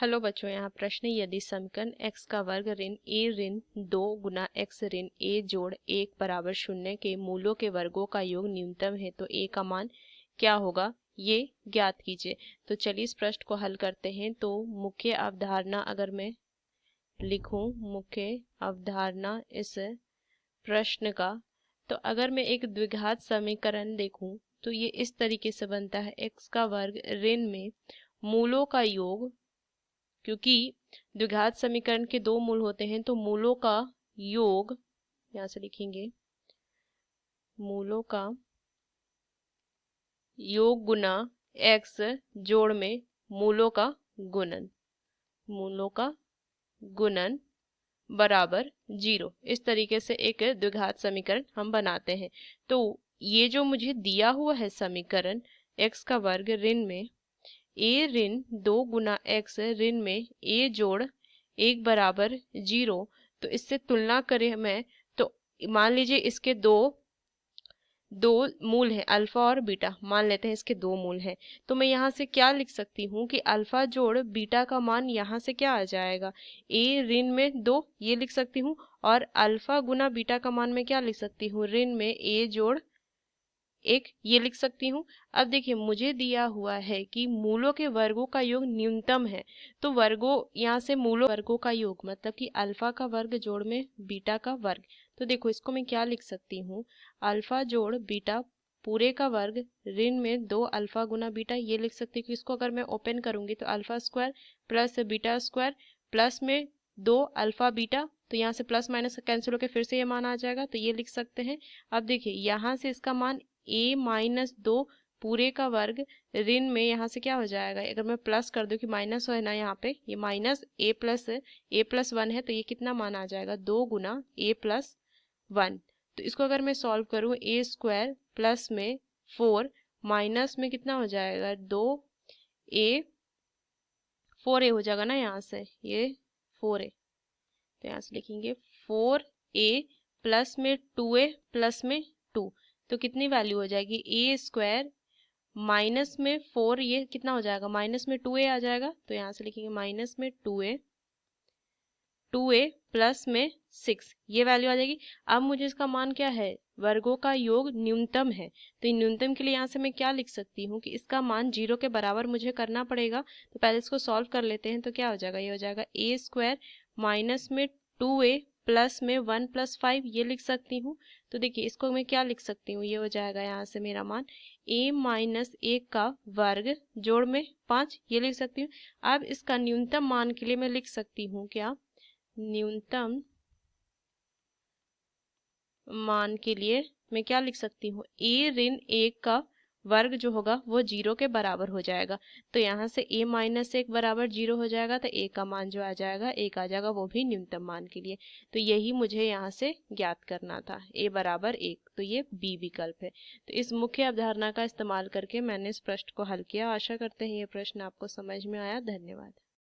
Hello बच्चों, यहाँ प्रश्न है, यदि समीकरण x का वर्ग ऋण a ऋण 2 गुना x ऋण a जोड़ 1 बराबर 0 के मूलों के वर्गों का योग न्यूनतम है तो a का मान क्या होगा, ये ज्ञात कीजिए। तो चलिए इस प्रश्न को हल करते हैं। तो मुख्य अवधारणा अगर मैं लिखूं, मुख्य अवधारणा इस प्रश्न का, तो अगर मैं एक द्विघात समीकरण देखूं तो ये इस तरीके से बनता है, x का वर्ग ऋण में मूलों का योग, क्योंकि द्विघात समीकरण के दो मूल होते हैं तो मूलों का योग, यहां से लिखेंगे मूलों का योग गुना x जोड़ में मूलों का गुणन, मूलों का गुणन बराबर 0। इस तरीके से एक द्विघात समीकरण हम बनाते हैं। तो ये जो मुझे दिया हुआ है समीकरण, x का वर्ग ऋण में a ऋण 2 गुना x ऋण में a जोड़ 1 बराबर 0, तो इससे तुलना करें मैं तो मान लीजिए इसके दो मूल हैं, अल्फा और बीटा। मान लेते हैं इसके दो मूल हैं, तो मैं यहाँ से क्या लिख सकती हूँ कि अल्फा जोड़ बीटा का मान यहाँ से क्या आ जाएगा, a ऋण में 2 ये लिख सकती हूँ, और अल्फा गुना बीटा का मान मैं क्या लिख सकती हूँ, ऋण में a जोड़ 1 ये लिख सकती हूँ। अब देखिए मुझे दिया हुआ है कि मूलों के वर्गों का योग न्यूनतम है, तो वर्गों, यहाँ से मूलों वर्गों का योग मतलब कि अल्फा का वर्ग जोड़ में बीटा का वर्ग। तो देखो इसको मैं क्या लिख सकती हूँ, अल्फा जोड़ बीटा पूरे का वर्ग ऋण में 2 अल्फा गुना बीटा ये लिख सकती हूँ। इसको अगर मैं ओपन करूंगी तो alpha square plus beta square plus में 2 अल्फा बीटा, तो यहाँ से प्लस माइनस कैंसिल होकर फिर से ये मान आ जाएगा, तो ये लिख सकते हैं। अब देखिए यहाँ से इसका मान a माइनस 2 पूरे का वर्ग ऋण में, यहाँ से क्या हो जाएगा, अगर मैं प्लस कर दूं कि माइनस है ना, यहाँ पे ये माइनस a प्लस 1 है, तो ये कितना मान आ जाएगा, 2 गुना a प्लस 1। तो इसको अगर मैं सॉल्व करूँ, a स्क्वायर प्लस में 4 माइनस में कितना हो जाएगा, 2a 4a हो जाएगा ना, यहाँ से ये 4a, तो यहाँ से लिखेंगे 4a प्लस में 2a प्लस में 2, तो कितनी वैल्यू हो जाएगी, a स्क्वायर माइनस में 4, ये कितना हो जाएगा, माइनस में 2a आ जाएगा, तो यहाँ से लिखेंगे माइनस में 2a प्लस में 6, ये वैल्यू आ जाएगी। अब मुझे इसका मान क्या है, वर्गों का योग न्यूनतम है, तो न्यूनतम के लिए यहाँ से मैं क्या लिख सकती हूँ कि इसका मान 0 के बराबर मुझे करना पड़ेगा। तो पहले इसको सॉल्व कर लेते हैं, तो क्या हो जाएगा, ये हो जाएगा a स्क्वायर माइनस में 2a प्लस में 1 प्लस 5 ये लिख सकती हूँ। तो देखिए इसको मैं क्या लिख सकती हूँ, ये हो जाएगा यहाँ से मेरा मान a माइनस 1 का वर्ग जोड़ में 5 ये लिख सकती हूँ। अब इसका न्यूनतम मान के लिए मैं लिख सकती हूँ क्या, न्यूनतम मान के लिए मैं क्या लिख सकती हूँ, a ऋण 1 का वर्ग जो होगा वो 0 के बराबर हो जाएगा। तो यहाँ से a माइनस 1 बराबर 0 हो जाएगा, तो a का मान जो आ जाएगा 1 आ जाएगा, वो भी न्यूनतम मान के लिए। तो यही मुझे यहाँ से ज्ञात करना था, a बराबर 1, तो ये b विकल्प है। तो इस मुख्य अवधारणा का इस्तेमाल करके मैंने इस प्रश्न को हल किया। आशा करते हैं ये प्रश्न आपको समझ में आया। धन्यवाद।